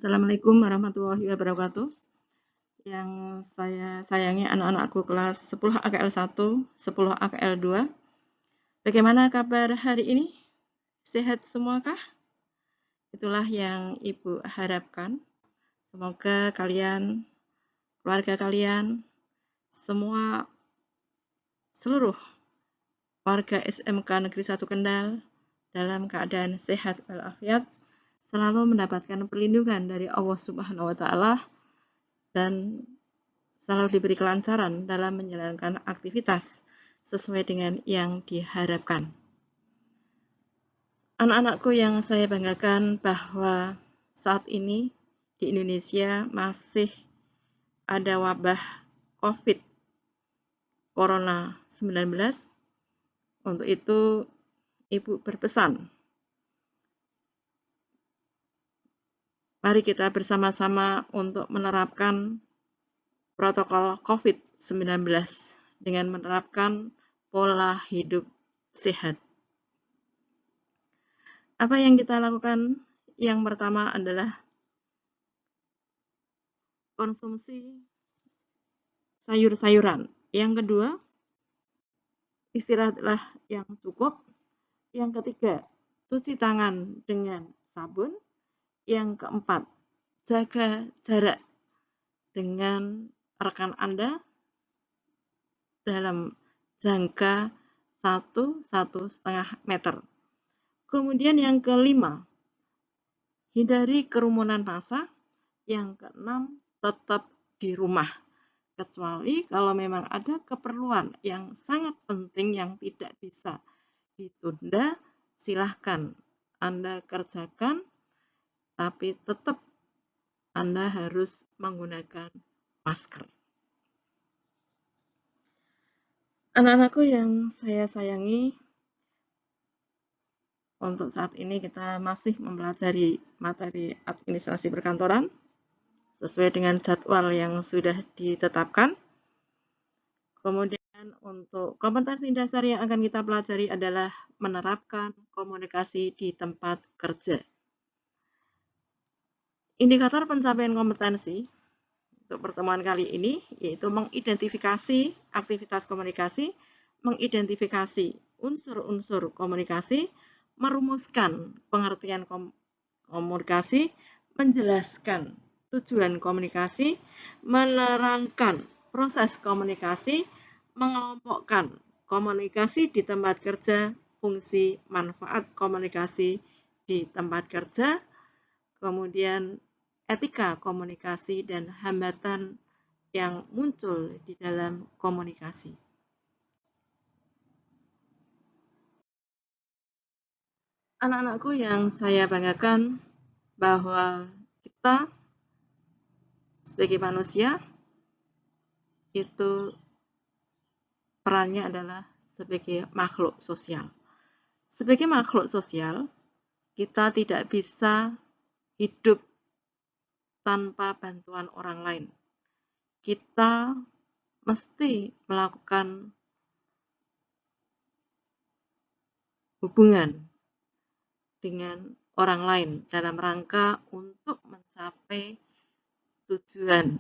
Assalamualaikum warahmatullahi wabarakatuh. Yang saya sayangi anak-anakku kelas 10 AKL 1, 10 AKL 2. Bagaimana kabar hari ini? Sehat semuakah? Itulah yang Ibu harapkan. Semoga kalian, keluarga kalian, seluruh warga SMK Negeri 1 Kendal dalam keadaan sehat walafiat, selalu mendapatkan perlindungan dari Allah Subhanahu wa Ta'ala, dan selalu diberi kelancaran dalam menjalankan aktivitas sesuai dengan yang diharapkan. Anak-anakku yang saya banggakan bahwa saat ini di Indonesia masih ada wabah COVID Corona 19. Untuk itu, Ibu berpesan, mari kita bersama-sama untuk menerapkan protokol COVID-19 dengan menerapkan pola hidup sehat. Apa yang kita lakukan? Yang pertama adalah konsumsi sayur-sayuran. Yang kedua, istirahatlah yang cukup. Yang ketiga, cuci tangan dengan sabun. Yang keempat, jaga jarak dengan rekan Anda dalam jangka 1–1,5 meter. Kemudian yang kelima, hindari kerumunan massa. Yang keenam, tetap di rumah. Kecuali kalau memang ada keperluan yang sangat penting yang tidak bisa ditunda, silahkan Anda kerjakan, tapi tetap Anda harus menggunakan masker. Anak-anakku yang saya sayangi, untuk saat ini kita masih mempelajari materi administrasi perkantoran sesuai dengan jadwal yang sudah ditetapkan. Kemudian untuk kompetensi dasar yang akan kita pelajari adalah menerapkan komunikasi di tempat kerja. Indikator pencapaian kompetensi untuk pertemuan kali ini yaitu mengidentifikasi aktivitas komunikasi, mengidentifikasi unsur-unsur komunikasi, merumuskan pengertian komunikasi, menjelaskan tujuan komunikasi, menerangkan proses komunikasi, mengelompokkan komunikasi di tempat kerja, fungsi manfaat komunikasi di tempat kerja, kemudian etika komunikasi dan hambatan yang muncul di dalam komunikasi. Anak-anakku yang saya banggakan bahwa kita sebagai manusia itu perannya adalah sebagai makhluk sosial. Sebagai makhluk sosial, kita tidak bisa hidup tanpa bantuan orang lain. Kita mesti melakukan hubungan dengan orang lain dalam rangka untuk mencapai tujuan,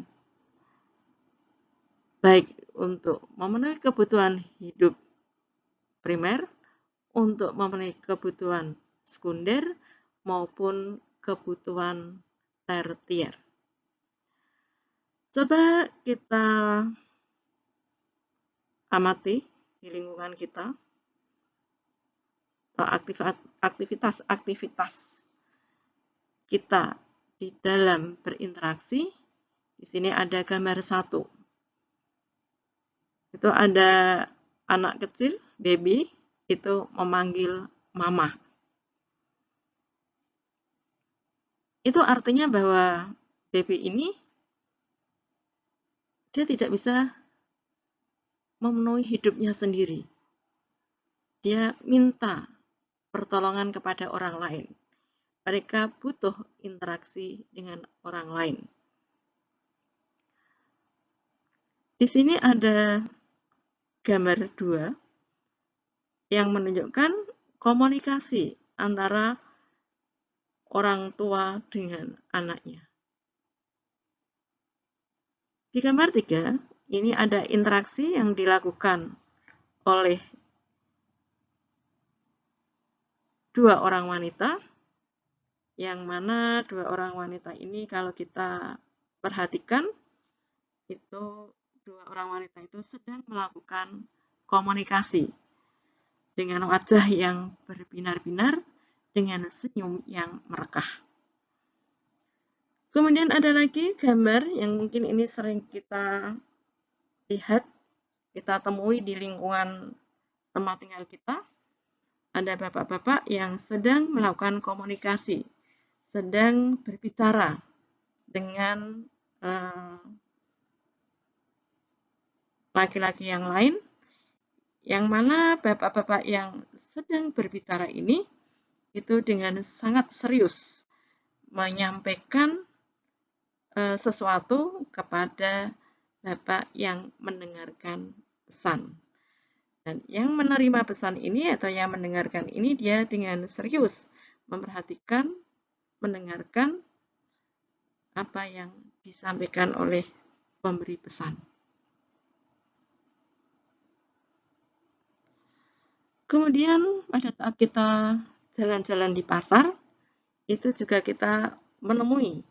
baik untuk memenuhi kebutuhan hidup primer, untuk memenuhi kebutuhan sekunder, maupun kebutuhan tersier. Coba kita amati di lingkungan kita, aktivitas-aktivitas kita di dalam berinteraksi. Di sini ada gambar 1. Itu ada anak kecil, baby, itu memanggil mama. Itu artinya bahwa baby ini dia tidak bisa memenuhi hidupnya sendiri. Dia minta pertolongan kepada orang lain. Mereka butuh interaksi dengan orang lain. Di sini ada gambar 2 yang menunjukkan komunikasi antara orang tua dengan anaknya. Di gambar 3, ini ada interaksi yang dilakukan oleh dua orang wanita, yang mana dua orang wanita ini kalau kita perhatikan, itu dua orang wanita itu sedang melakukan komunikasi dengan wajah yang berbinar-binar, dengan senyum yang merekah. Kemudian ada lagi gambar yang mungkin ini sering kita lihat, kita temui di lingkungan tempat tinggal kita. Ada bapak-bapak yang sedang melakukan komunikasi, sedang berbicara dengan laki-laki yang lain, yang mana bapak-bapak yang sedang berbicara ini itu dengan sangat serius menyampaikan sesuatu kepada bapak yang mendengarkan pesan. Dan yang menerima pesan ini atau yang mendengarkan ini, dia dengan serius memperhatikan, mendengarkan apa yang disampaikan oleh pemberi pesan. Kemudian pada saat kita jalan-jalan di pasar, itu juga kita menemui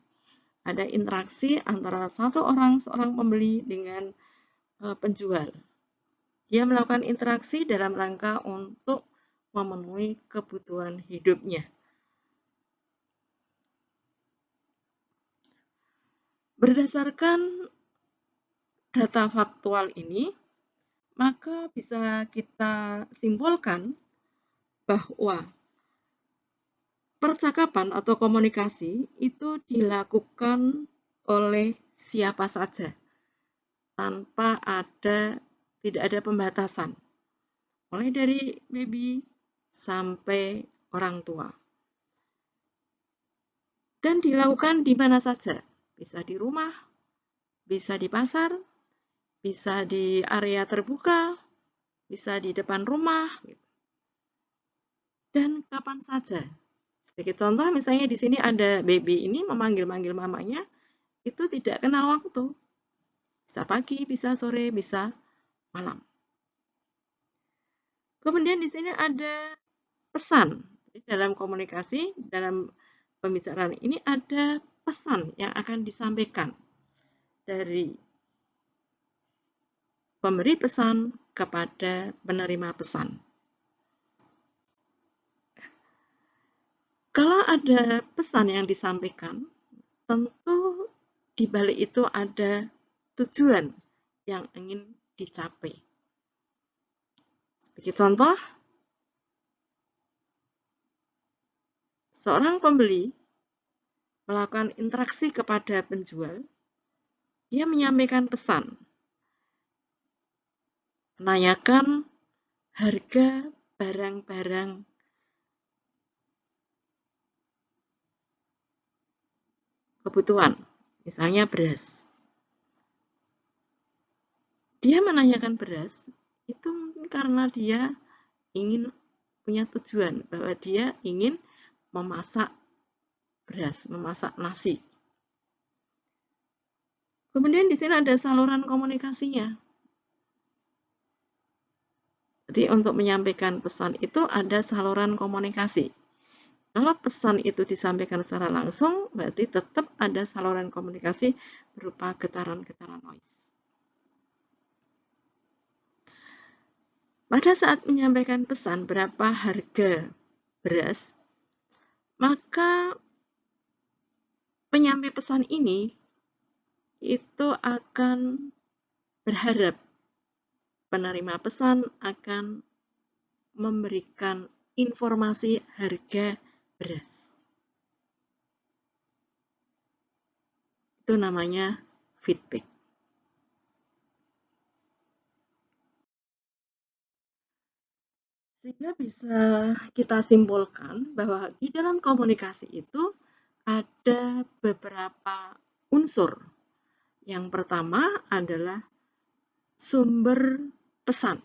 ada interaksi antara seorang pembeli dengan penjual. Dia melakukan interaksi dalam rangka untuk memenuhi kebutuhan hidupnya. Berdasarkan data faktual ini, maka bisa kita simpulkan bahwa percakapan atau komunikasi itu dilakukan oleh siapa saja tanpa tidak ada pembatasan, mulai dari baby sampai orang tua, dan dilakukan di mana saja, bisa di rumah, bisa di pasar, bisa di area terbuka, bisa di depan rumah, dan kapan saja. Sebagai contoh, misalnya di sini ada baby ini memanggil-manggil mamanya, itu tidak kenal waktu. Bisa pagi, bisa sore, bisa malam. Kemudian di sini ada pesan. Jadi dalam komunikasi, dalam pembicaraan ini ada pesan yang akan disampaikan dari pemberi pesan kepada penerima pesan. Kalau ada pesan yang disampaikan, tentu di balik itu ada tujuan yang ingin dicapai. Sebagai contoh, seorang pembeli melakukan interaksi kepada penjual, dia menyampaikan pesan, menanyakan harga barang-barang kebutuhan, misalnya beras. Dia menanyakan beras, itu mungkin karena dia ingin punya tujuan bahwa dia ingin memasak beras, memasak nasi. Kemudian di sini ada saluran komunikasinya. Jadi untuk menyampaikan pesan itu ada saluran komunikasi. Kalau pesan itu disampaikan secara langsung, berarti tetap ada saluran komunikasi berupa getaran-getaran noise. Pada saat menyampaikan pesan berapa harga beras, maka penyampai pesan ini itu akan berharap penerima pesan akan memberikan informasi harga beras. Itu namanya feedback. Sehingga bisa kita simpulkan bahwa di dalam komunikasi itu ada beberapa unsur. Yang pertama adalah sumber pesan.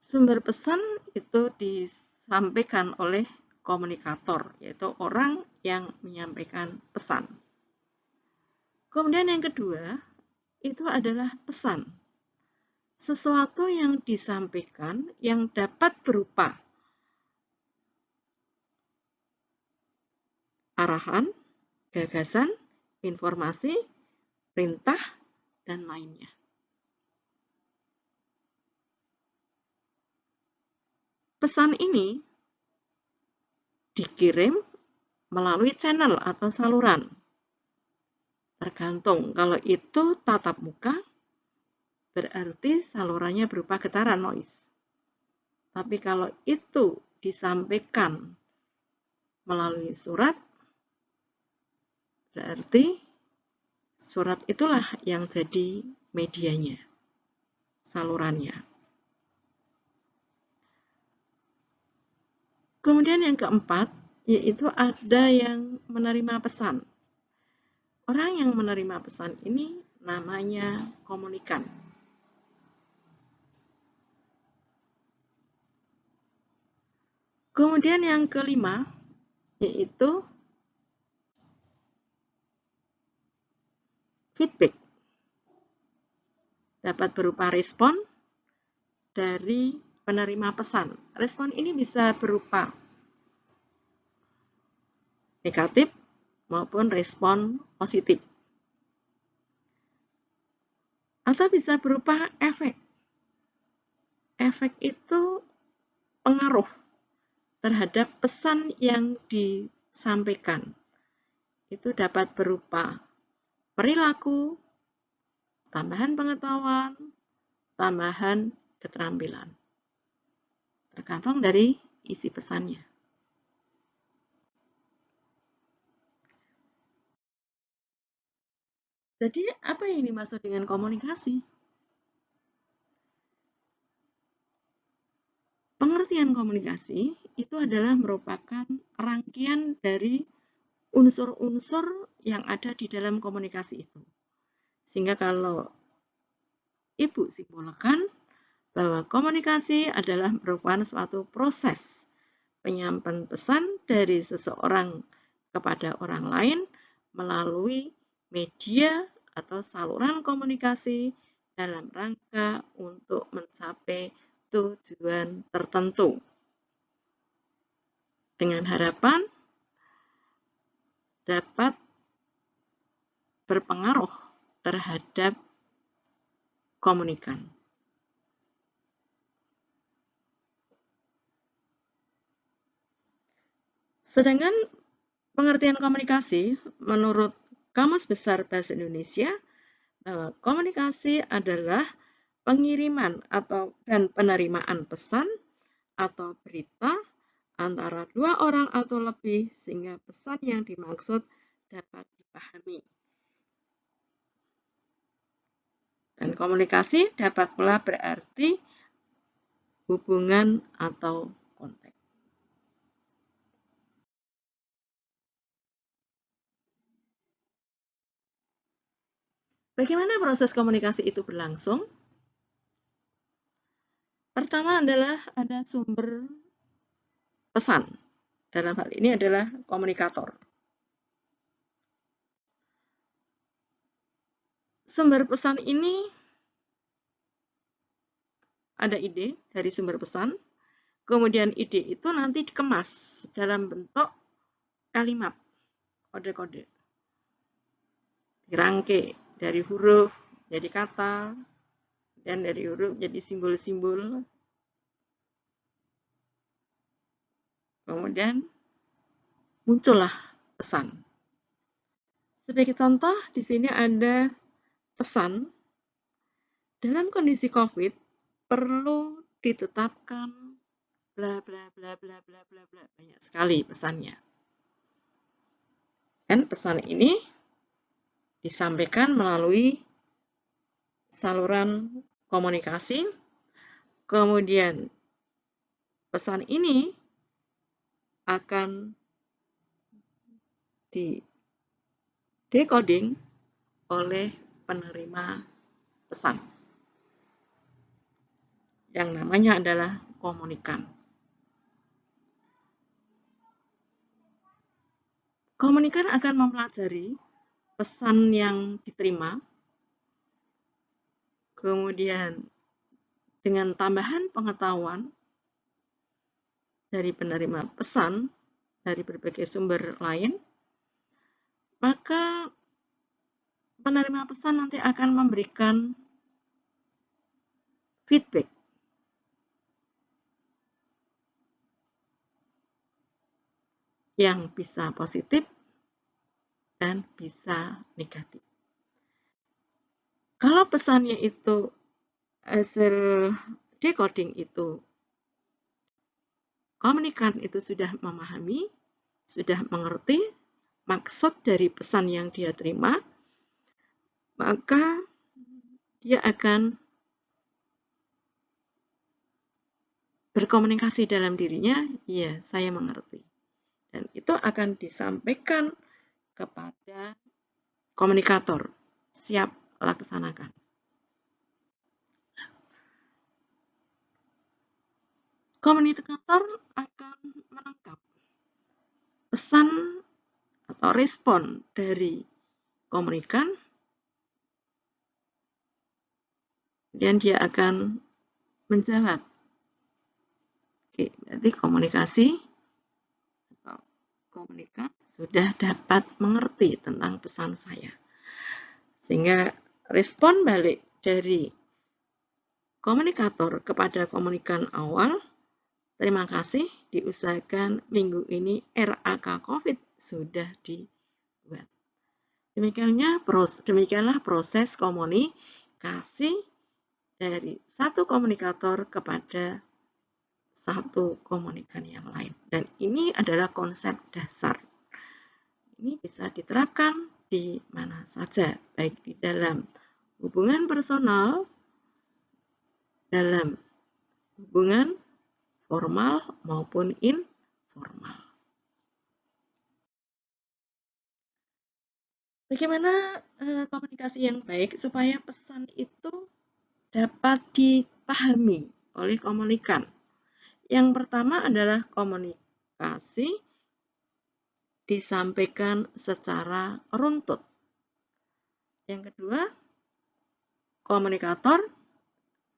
Sumber pesan itu disampaikan oleh komunikator, yaitu orang yang menyampaikan pesan. Kemudian yang kedua, itu adalah pesan. Sesuatu yang disampaikan yang dapat berupa arahan, gagasan, informasi, perintah, dan lainnya. Pesan ini dikirim melalui channel atau saluran. Tergantung, kalau itu tatap muka, berarti salurannya berupa getaran noise. Tapi kalau itu disampaikan melalui surat, berarti surat itulah yang jadi medianya, salurannya. Kemudian yang keempat, yaitu ada yang menerima pesan. Orang yang menerima pesan ini namanya komunikan. Kemudian yang kelima, yaitu feedback. Dapat berupa respon dari penerima pesan. Respon ini bisa berupa negatif maupun respon positif. Atau bisa berupa efek. Efek itu pengaruh terhadap pesan yang disampaikan. Itu dapat berupa perilaku, tambahan pengetahuan, tambahan keterampilan. Tergantung dari isi pesannya. Jadi, apa yang dimaksud dengan komunikasi? Pengertian komunikasi itu adalah merupakan rangkaian dari unsur-unsur yang ada di dalam komunikasi itu. Sehingga kalau Ibu simpulkan bahwa komunikasi adalah merupakan suatu proses penyampaian pesan dari seseorang kepada orang lain melalui media atau saluran komunikasi dalam rangka untuk mencapai tujuan tertentu. Dengan harapan dapat berpengaruh terhadap komunikan. Sedangkan pengertian komunikasi menurut Kamus Besar Bahasa Indonesia, bahwa komunikasi adalah pengiriman dan penerimaan pesan atau berita antara dua orang atau lebih sehingga pesan yang dimaksud dapat dipahami. Dan komunikasi dapat pula berarti hubungan atau konteks. Bagaimana proses komunikasi itu berlangsung? Pertama adalah ada sumber pesan. Dalam hal ini adalah komunikator. Sumber pesan ini ada ide dari sumber pesan, kemudian ide itu nanti dikemas dalam bentuk kalimat, kode-kode. Dirangkai dari huruf jadi kata, dan dari huruf jadi simbol-simbol. Kemudian muncullah pesan. Sebagai contoh, di sini ada pesan, dalam kondisi COVID perlu ditetapkan bla bla bla bla bla bla bla, banyak sekali pesannya. Dan pesan ini disampaikan melalui saluran komunikasi. Kemudian pesan ini akan di-decoding oleh penerima pesan, yang namanya adalah komunikan. Komunikan akan mempelajari pesan yang diterima, kemudian dengan tambahan pengetahuan dari penerima pesan dari berbagai sumber lain, maka penerima pesan nanti akan memberikan feedback yang bisa positif dan bisa negatif. Kalau pesannya itu hasil decoding itu komunikan itu sudah memahami, sudah mengerti maksud dari pesan yang dia terima, maka dia akan berkomunikasi dalam dirinya, ya saya mengerti. Dan itu akan disampaikan kepada komunikator, siap laksanakan. Komunikator akan menangkap pesan atau respon dari komunikan, dan dia akan menjawab. Oke, berarti komunikasi atau komunikan sudah dapat mengerti tentang pesan saya. Sehingga respon balik dari komunikator kepada komunikan awal, terima kasih, diusahakan minggu ini RAK COVID sudah dibuat. Demikianlah proses komunikasi dari satu komunikator kepada satu komunikan yang lain. Dan ini adalah konsep dasar. Ini bisa diterapkan di mana saja, baik di dalam hubungan personal, dalam hubungan formal maupun informal. Bagaimana komunikasi yang baik supaya pesan itu dapat dipahami oleh komunikan? Yang pertama adalah komunikasi disampaikan secara runtut. Yang kedua, komunikator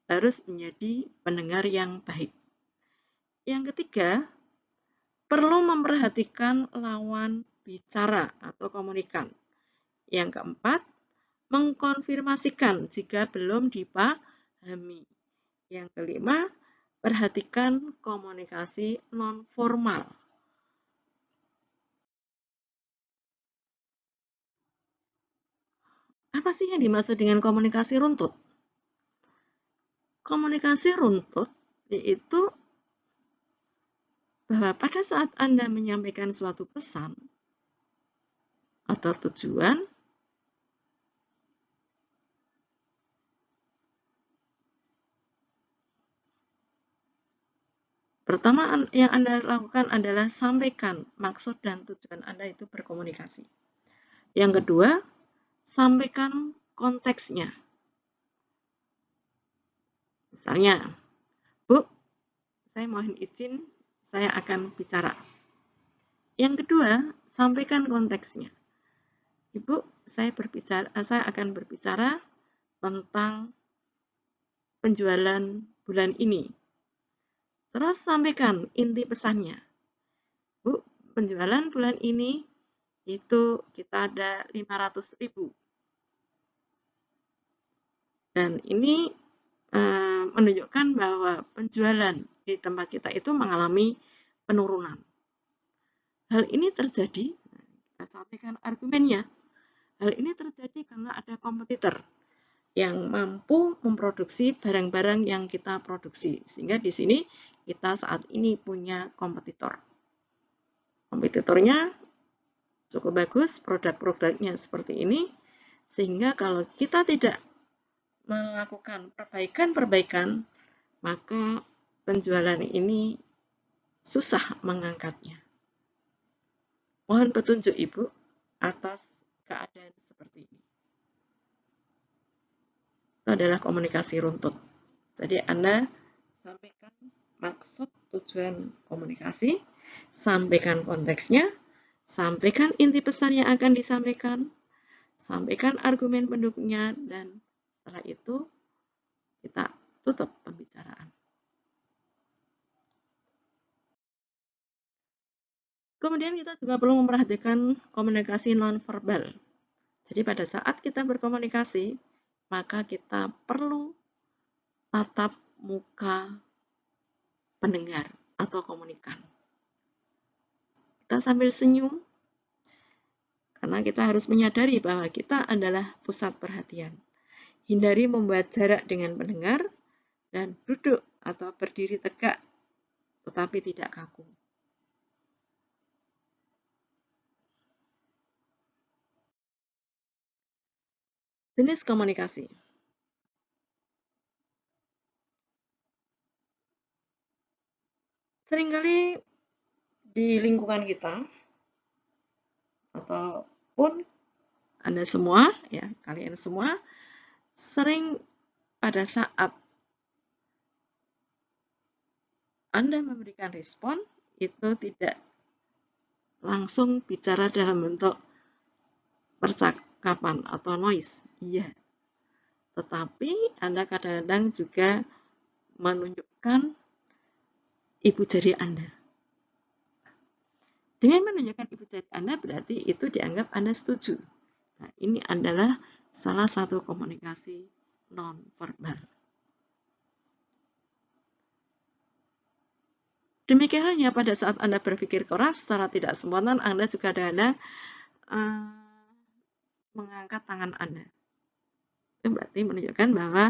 harus menjadi pendengar yang baik. Yang ketiga, perlu memperhatikan lawan bicara atau komunikan. Yang keempat, mengkonfirmasikan jika belum dipahami. Yang kelima, perhatikan komunikasi non-formal. Apa sih yang dimaksud dengan komunikasi runtut? Komunikasi runtut yaitu bahwa pada saat Anda menyampaikan suatu pesan atau tujuan, pertama yang Anda lakukan adalah sampaikan maksud dan tujuan Anda itu berkomunikasi. Yang kedua, sampaikan konteksnya. Misalnya, Bu, saya mohon izin, saya akan bicara. Yang kedua, sampaikan konteksnya. Ibu, saya akan berbicara tentang penjualan bulan ini. Terus sampaikan inti pesannya. Bu, penjualan bulan ini itu kita ada 500.000. Dan ini menunjukkan bahwa penjualan di tempat kita itu mengalami penurunan. Hal ini terjadi, kita sampaikan argumennya. Hal ini terjadi karena ada kompetitor yang mampu memproduksi barang-barang yang kita produksi. Sehingga di sini kita saat ini punya kompetitor. Kompetitornya cukup bagus, produk-produknya seperti ini, sehingga kalau kita tidak melakukan perbaikan-perbaikan, maka penjualan ini susah mengangkatnya. Mohon petunjuk Ibu atas keadaan seperti ini. Itu adalah komunikasi runtut. Jadi Anda sampaikan maksud tujuan komunikasi, sampaikan konteksnya, Sampaikan inti pesan yang akan disampaikan, sampaikan argumen pendukungnya, dan setelah itu kita tutup pembicaraan. Kemudian kita juga perlu memperhatikan komunikasi nonverbal. Jadi pada saat kita berkomunikasi, maka kita perlu tatap muka pendengar atau komunikan. Kita sambil senyum, karena kita harus menyadari bahwa kita adalah pusat perhatian. Hindari membuat jarak dengan pendengar, dan duduk atau berdiri tegak, tetapi tidak kaku. Jenis komunikasi. Seringkali di lingkungan kita, ataupun Anda semua, ya, kalian semua, sering pada saat Anda memberikan respon, itu tidak langsung bicara dalam bentuk percakapan atau noise. Iya. Tetapi Anda kadang-kadang juga menunjukkan ibu jari Anda. Dengan menunjukkan ibu jari Anda berarti itu dianggap Anda setuju. Nah, ini adalah salah satu komunikasi non-verbal. Demikian halnya pada saat Anda berpikir keras secara tidak spontan, Anda juga kadang-kadang mengangkat tangan Anda. Itu berarti menunjukkan bahwa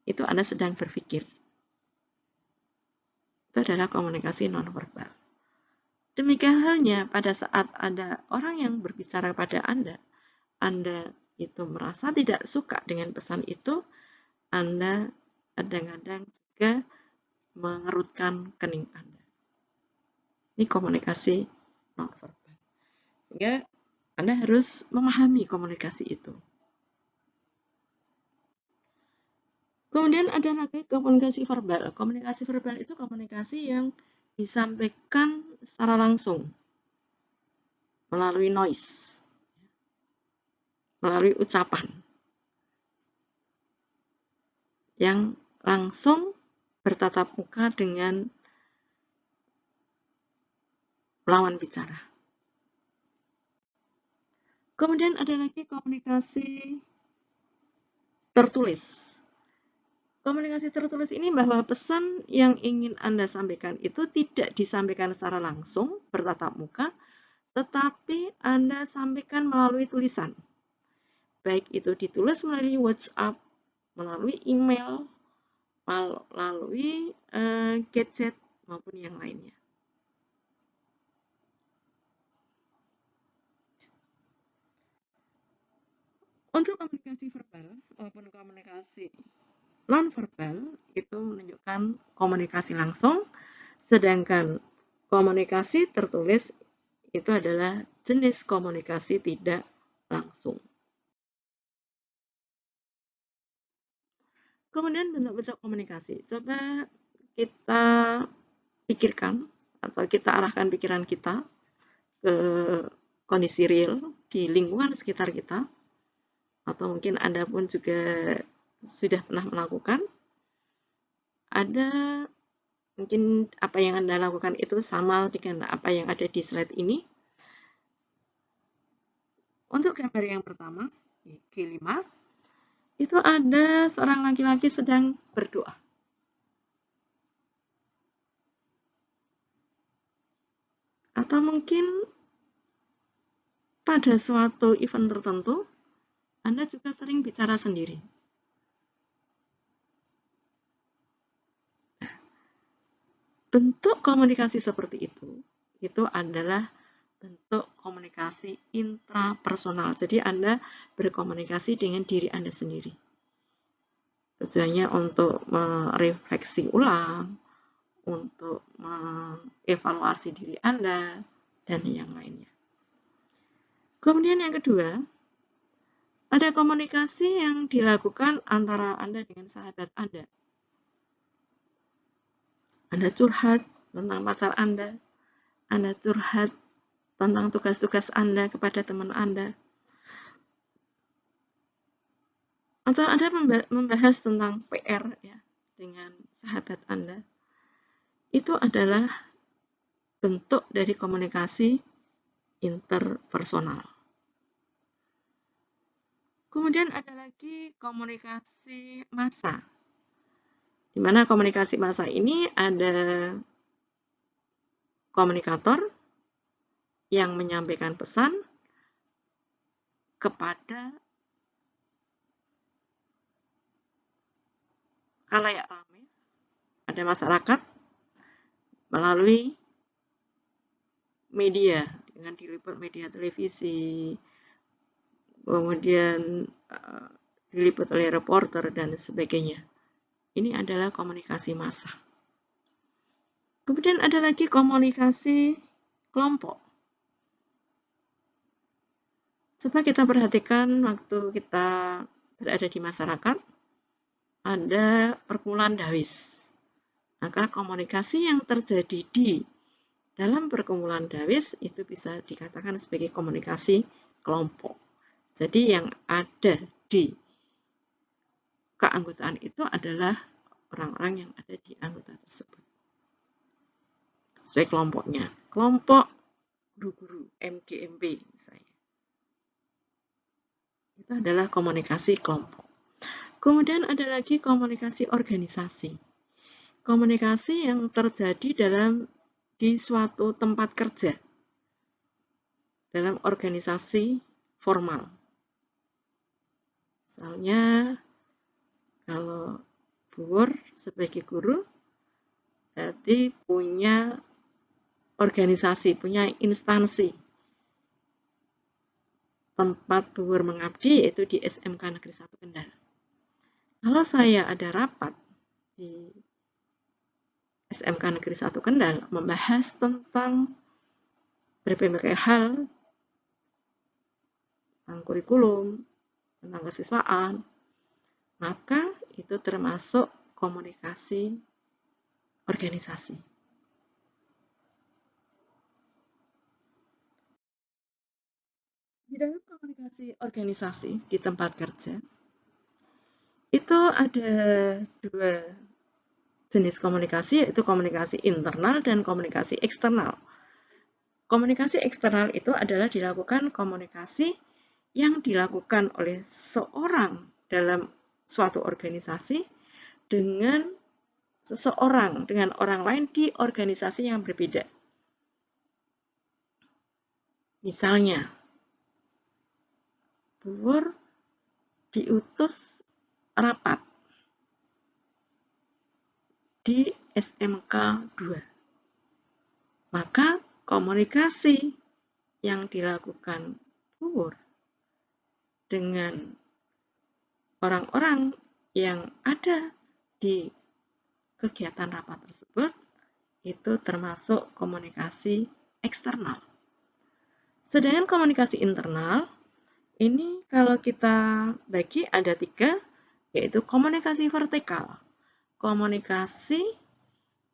itu Anda sedang berpikir. Itu adalah komunikasi non-verbal. Demikian halnya pada saat ada orang yang berbicara pada Anda itu merasa tidak suka dengan pesan itu, Anda kadang-kadang juga mengerutkan kening Anda. Ini komunikasi non-verbal. Sehingga Anda harus memahami komunikasi itu. Kemudian ada lagi komunikasi verbal. Komunikasi verbal itu komunikasi yang disampaikan secara langsung melalui noise, melalui ucapan yang langsung bertatap muka dengan lawan bicara. Kemudian ada lagi komunikasi tertulis. Komunikasi tertulis ini bahwa pesan yang ingin Anda sampaikan itu tidak disampaikan secara langsung, bertatap muka, tetapi Anda sampaikan melalui tulisan. Baik itu ditulis melalui WhatsApp, melalui email, melalui gadget, maupun yang lainnya. Untuk komunikasi verbal maupun komunikasi non-verbal itu menunjukkan komunikasi langsung, sedangkan komunikasi tertulis itu adalah jenis komunikasi tidak langsung. Kemudian bentuk-bentuk komunikasi. Coba kita pikirkan atau kita arahkan pikiran kita ke kondisi real di lingkungan sekitar kita, atau mungkin Anda pun juga sudah pernah melakukan. Ada mungkin apa yang Anda lakukan itu sama dengan apa yang ada di slide ini. Untuk gambar yang pertama, G5, itu ada seorang laki-laki sedang berdoa. Atau mungkin pada suatu event tertentu, Anda juga sering bicara sendiri. Bentuk komunikasi seperti itu adalah bentuk komunikasi intrapersonal. Jadi Anda berkomunikasi dengan diri Anda sendiri. Tujuannya untuk merefleksi ulang, untuk mengevaluasi diri Anda, dan yang lainnya. Kemudian yang kedua, ada komunikasi yang dilakukan antara Anda dengan sahabat Anda. Anda curhat tentang pacar Anda curhat tentang tugas-tugas Anda kepada teman Anda. Atau Anda membahas tentang PR ya dengan sahabat Anda. Itu adalah bentuk dari komunikasi interpersonal. Kemudian ada lagi komunikasi massa. Di mana komunikasi massa ini ada komunikator yang menyampaikan pesan kepada khalayak ramai, pada masyarakat melalui media, dengan diliput media televisi, kemudian diliput oleh reporter dan sebagainya. Ini adalah komunikasi massa. Kemudian ada lagi komunikasi kelompok. Coba kita perhatikan waktu kita berada di masyarakat, ada perkumpulan dawis. Maka komunikasi yang terjadi di dalam perkumpulan dawis itu bisa dikatakan sebagai komunikasi kelompok. Jadi yang ada di keanggotaan itu adalah orang-orang yang ada di anggota tersebut. Sesuai kelompoknya. Kelompok guru-guru, MGMP misalnya. Itu adalah komunikasi kelompok. Kemudian ada lagi komunikasi organisasi. Komunikasi yang terjadi di suatu tempat kerja, dalam organisasi formal. Misalnya, kalau Buur sebagai guru, berarti punya organisasi, punya instansi. Tempat Buur mengabdi yaitu di SMK Negeri 1 Kendal. Kalau saya ada rapat di SMK Negeri 1 Kendal membahas tentang berbagai hal, tentang kurikulum, tentang kesiswaan, maka itu termasuk komunikasi organisasi. Di dalam komunikasi organisasi di tempat kerja, itu ada dua jenis komunikasi, yaitu komunikasi internal dan komunikasi eksternal. Komunikasi eksternal itu adalah dilakukan komunikasi yang dilakukan oleh seorang dalam suatu organisasi dengan seseorang, dengan orang lain di organisasi yang berbeda. Misalnya, Buur diutus rapat di SMK 2. Maka komunikasi yang dilakukan Buur dengan orang-orang yang ada di kegiatan rapat tersebut itu termasuk komunikasi eksternal. Sedangkan komunikasi internal ini kalau kita bagi ada 3, yaitu komunikasi vertikal, komunikasi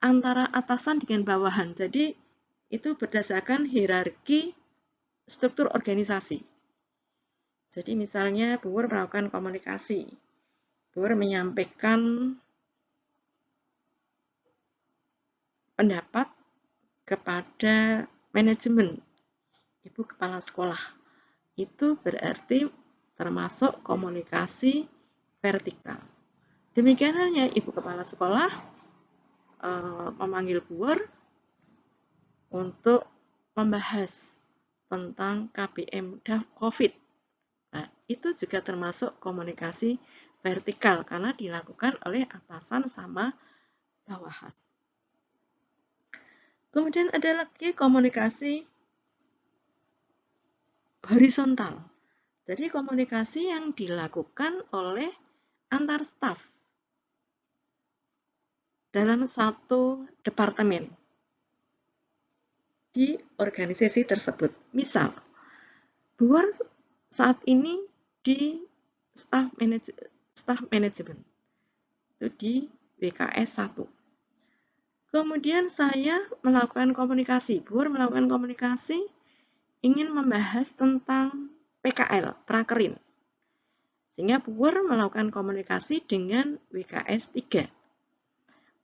antara atasan dengan bawahan. Jadi itu berdasarkan hierarki struktur organisasi. Jadi misalnya Buur melakukan komunikasi, Buur menyampaikan pendapat kepada manajemen, ibu kepala sekolah. Itu berarti termasuk komunikasi vertikal. Demikian halnya ibu kepala sekolah memanggil Buur untuk membahas tentang KBM COVID. Nah, itu juga termasuk komunikasi vertikal karena dilakukan oleh atasan sama bawahan. Kemudian ada lagi komunikasi horizontal. Jadi komunikasi yang dilakukan oleh antar staf dalam satu departemen di organisasi tersebut. Misal, Buur saat ini di staf manajemen itu di WKS 1. Kemudian saya melakukan komunikasi, Buur melakukan komunikasi ingin membahas tentang PKL, prakerin. Sehingga Puer melakukan komunikasi dengan WKS 3.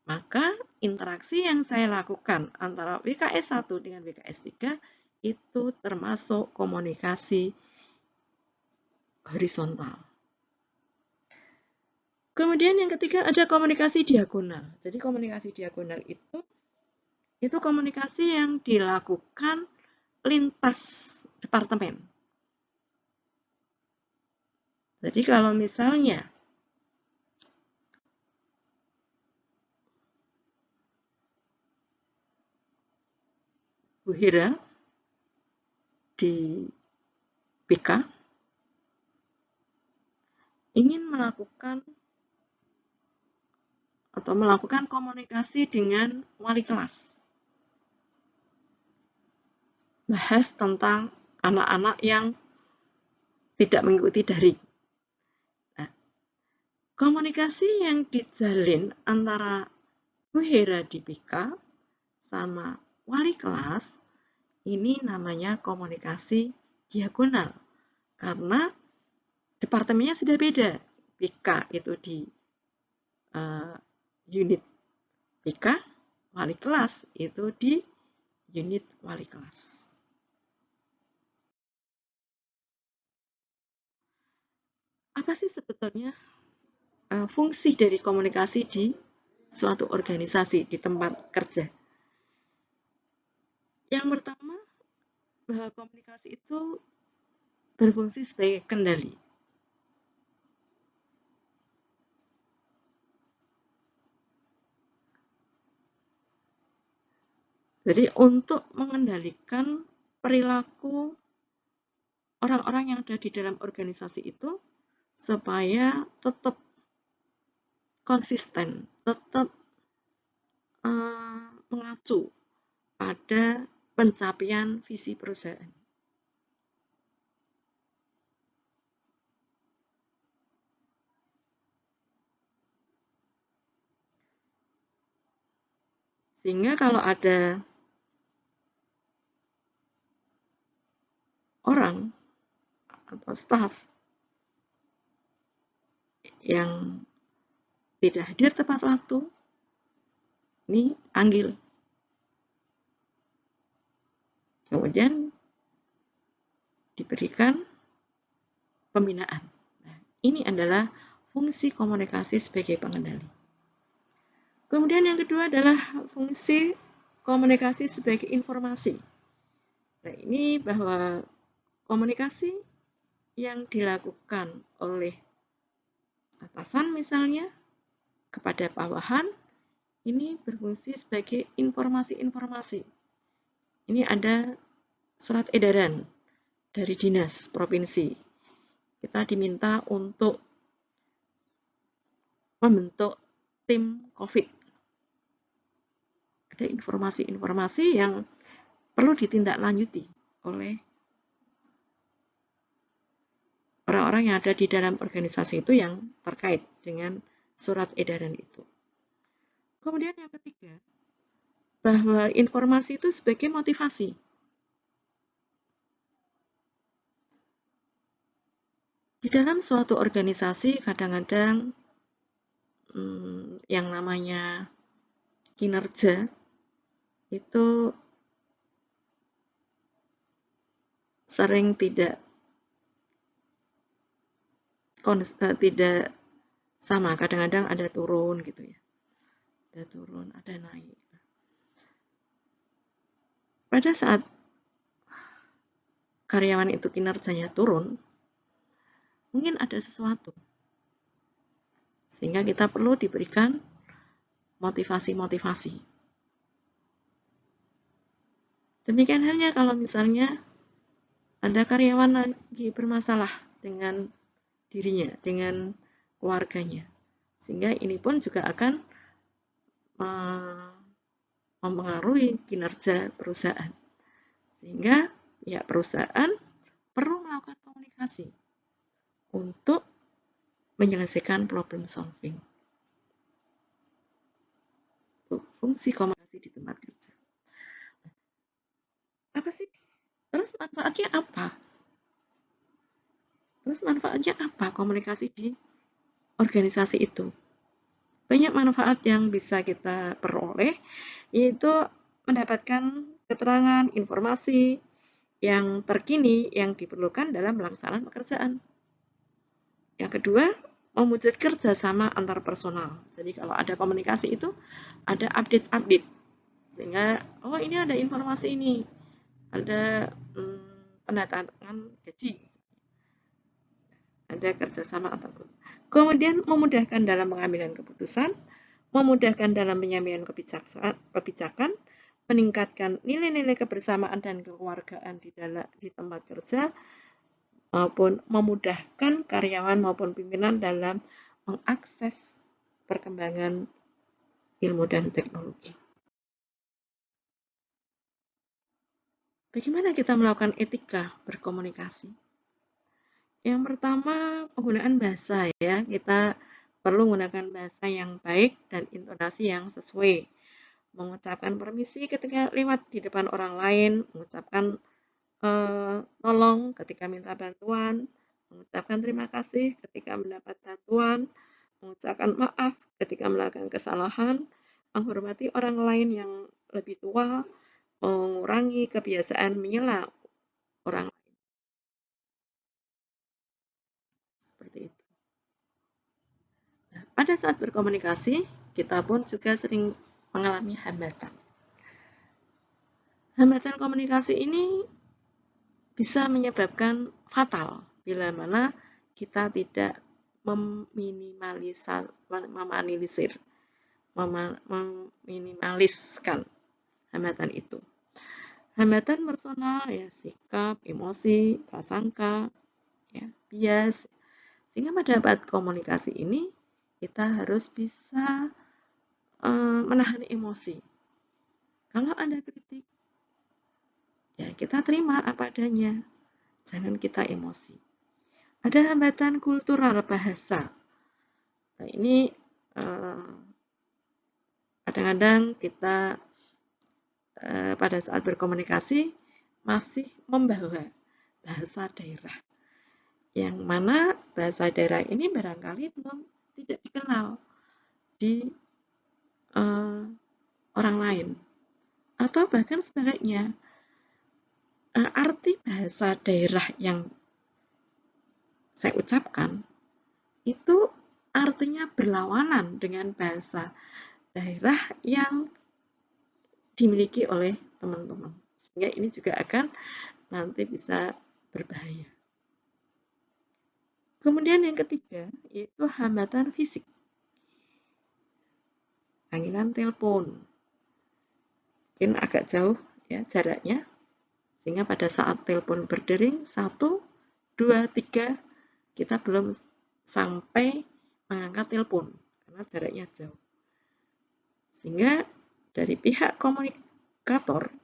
Maka interaksi yang saya lakukan antara WKS 1 dengan WKS 3 itu termasuk komunikasi horizontal. Kemudian yang ketiga ada komunikasi diagonal. Jadi komunikasi diagonal itu komunikasi yang dilakukan lintas departemen. Jadi kalau misalnya Bu Hira di BK ingin melakukan komunikasi dengan wali kelas. Bahas tentang anak-anak yang tidak mengikuti daring. Nah, komunikasi yang dijalin antara Bu Hera di BK sama wali kelas ini namanya komunikasi diagonal. Karena departemennya sudah beda. BK itu di unit BK, wali kelas itu di unit wali kelas. Apa sih sebetulnya fungsi dari komunikasi di suatu organisasi, di tempat kerja? Yang pertama, bahwa komunikasi itu berfungsi sebagai kendali. Jadi untuk mengendalikan perilaku orang-orang yang ada di dalam organisasi itu supaya tetap konsisten, tetap mengacu pada pencapaian visi perusahaan. Sehingga kalau ada orang atau staf yang tidak hadir tepat waktu, ini panggil. Kemudian diberikan pembinaan. Nah, ini adalah fungsi komunikasi sebagai pengendali. Kemudian yang kedua adalah fungsi komunikasi sebagai informasi. Nah, ini bahwa komunikasi yang dilakukan oleh atasan misalnya kepada bawahan ini berfungsi sebagai informasi-informasi. Ini ada surat edaran dari dinas provinsi. Kita diminta untuk membentuk tim COVID. Ada informasi-informasi yang perlu ditindaklanjuti oleh orang-orang yang ada di dalam organisasi itu yang terkait dengan surat edaran itu. Kemudian yang ketiga, bahwa informasi itu sebagai motivasi. Di dalam suatu organisasi kadang-kadang yang namanya kinerja itu sering tidak sama, kadang-kadang ada turun gitu ya, ada turun, ada naik. Pada saat karyawan itu kinerjanya turun, mungkin ada sesuatu sehingga kita perlu diberikan motivasi-motivasi. Demikian halnya kalau misalnya ada karyawan lagi bermasalah dengan dirinya, dengan keluarganya, sehingga ini pun juga akan mempengaruhi kinerja perusahaan. Sehingga pihak perusahaan perlu melakukan komunikasi untuk menyelesaikan problem solving. Fungsi komunikasi di tempat kerja. Apa sih? Terus Terus manfaatnya apa? Terus manfaatnya apa komunikasi di organisasi itu? Banyak manfaat yang bisa kita peroleh, yaitu mendapatkan keterangan, informasi yang terkini yang diperlukan dalam pelaksanaan pekerjaan. Yang kedua, mewujud kerjasama antar personal. Jadi kalau ada komunikasi itu, ada update-update. Sehingga, oh ini ada informasi ini, ada pendatangan gaji, ada kerjasama antar personal. Kemudian memudahkan dalam pengambilan keputusan, memudahkan dalam penyampaian kebijakan, meningkatkan nilai-nilai kebersamaan dan kekeluargaan di tempat kerja, maupun memudahkan karyawan maupun pimpinan dalam mengakses perkembangan ilmu dan teknologi. Bagaimana kita melakukan etika berkomunikasi? Yang pertama, penggunaan bahasa ya. Kita perlu menggunakan bahasa yang baik dan intonasi yang sesuai. Mengucapkan permisi ketika lewat di depan orang lain, mengucapkan tolong ketika minta bantuan, mengucapkan terima kasih ketika mendapat bantuan, mengucapkan maaf ketika melakukan kesalahan, menghormati orang lain yang lebih tua, mengurangi kebiasaan menyela orang lain. Seperti itu. Nah, pada saat berkomunikasi, kita pun juga sering mengalami hambatan. Hambatan komunikasi ini bisa menyebabkan fatal bila mana kita tidak meminimaliskan hambatan itu. Hambatan personal ya, sikap, emosi, prasangka, ya, bias. Sehingga pada saat komunikasi ini kita harus bisa menahan emosi. Kalau ada kritik, ya kita terima apa adanya. Jangan kita emosi. Ada hambatan kultural bahasa. Nah, ini kadang-kadang kita pada saat berkomunikasi masih membawa bahasa daerah. Yang mana bahasa daerah ini barangkali belum tidak dikenal di orang lain. Atau bahkan sebaliknya, arti bahasa daerah yang saya ucapkan itu artinya berlawanan dengan bahasa daerah yang dimiliki oleh teman-teman. Sehingga ini juga akan nanti bisa berbahaya. Kemudian yang ketiga, yaitu hambatan fisik. Panggilan telepon. Mungkin agak jauh ya jaraknya, sehingga pada saat telepon berdering 1, 2, 3 kita belum sampai mengangkat telepon karena jaraknya jauh. Sehingga dari pihak komunikator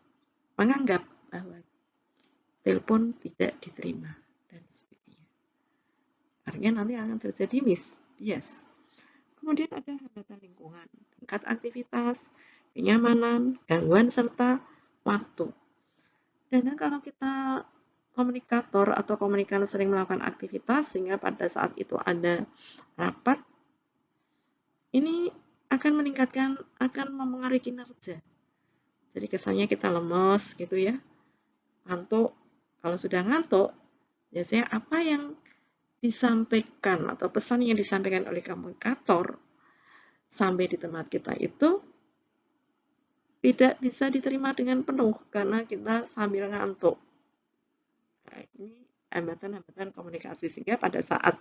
menganggap bahwa telepon tidak diterima dan sebagainya. Artinya nanti akan terjadi bias. Kemudian ada hambatan lingkungan, tingkat aktivitas, kenyamanan, gangguan, serta waktu. Dan kalau kita komunikator atau komunikator sering melakukan aktivitas sehingga pada saat itu ada rapat, ini akan mempengaruhi kinerja. Jadi kesannya kita lemes gitu ya, ngantuk. Kalau sudah ngantuk, biasanya apa yang disampaikan atau pesan yang disampaikan oleh komunikator sampai di tempat kita itu tidak bisa diterima dengan penuh karena kita sambil ngantuk. Nah, ini hambatan-hambatan komunikasi sehingga pada saat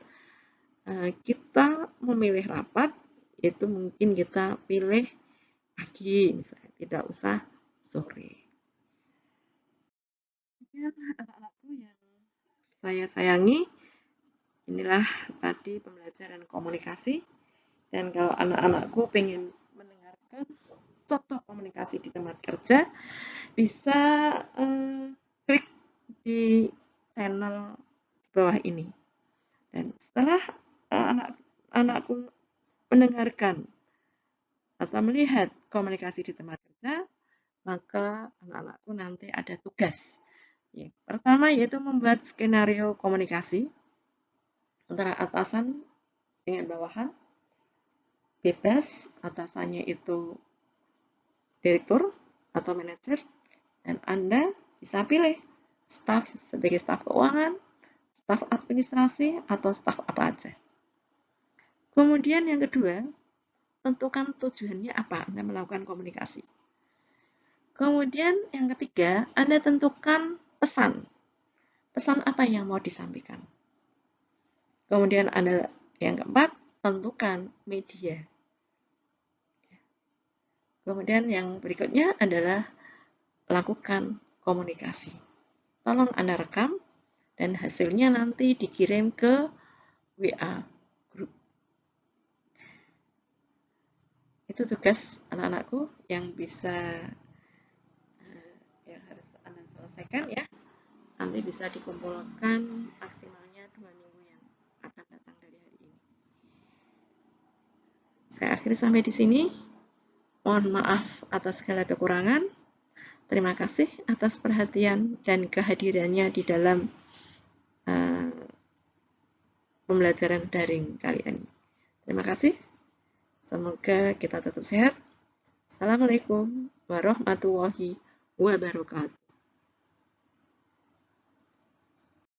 kita memilih rapat itu mungkin kita pilih pagi misalnya, tidak usah sore. Anak-anakku yang saya sayangi, inilah tadi pembelajaran komunikasi. Dan kalau anak-anakku pengen mendengarkan contoh komunikasi di tempat kerja, bisa klik di channel di bawah ini. Dan setelah anak-anakku mendengarkan atau melihat komunikasi di tempat kerja, maka anak-anakku nanti ada tugas Pertama yaitu membuat skenario komunikasi antara atasan dengan bawahan. Bebas, atasannya itu direktur atau manajer, dan Anda bisa pilih staf sebagai staf keuangan, staf administrasi, atau staf apa aja. Kemudian yang kedua, tentukan tujuannya apa Anda melakukan komunikasi. Kemudian yang ketiga, Anda tentukan pesan. Pesan apa yang mau disampaikan. Kemudian Anda yang keempat, tentukan media. Kemudian yang berikutnya adalah lakukan komunikasi. Tolong Anda rekam dan hasilnya nanti dikirim ke WA group. Itu tugas anak-anakku yang harus Anda selesaikan ya. Nanti bisa dikumpulkan maksimalnya 2 minggu yang akan datang dari hari ini. Saya akhiri sampai di sini. Mohon maaf atas segala kekurangan. Terima kasih atas perhatian dan kehadirannya di dalam pembelajaran daring kali ini. Terima kasih. Semoga kita tetap sehat. Assalamualaikum warahmatullahi wabarakatuh.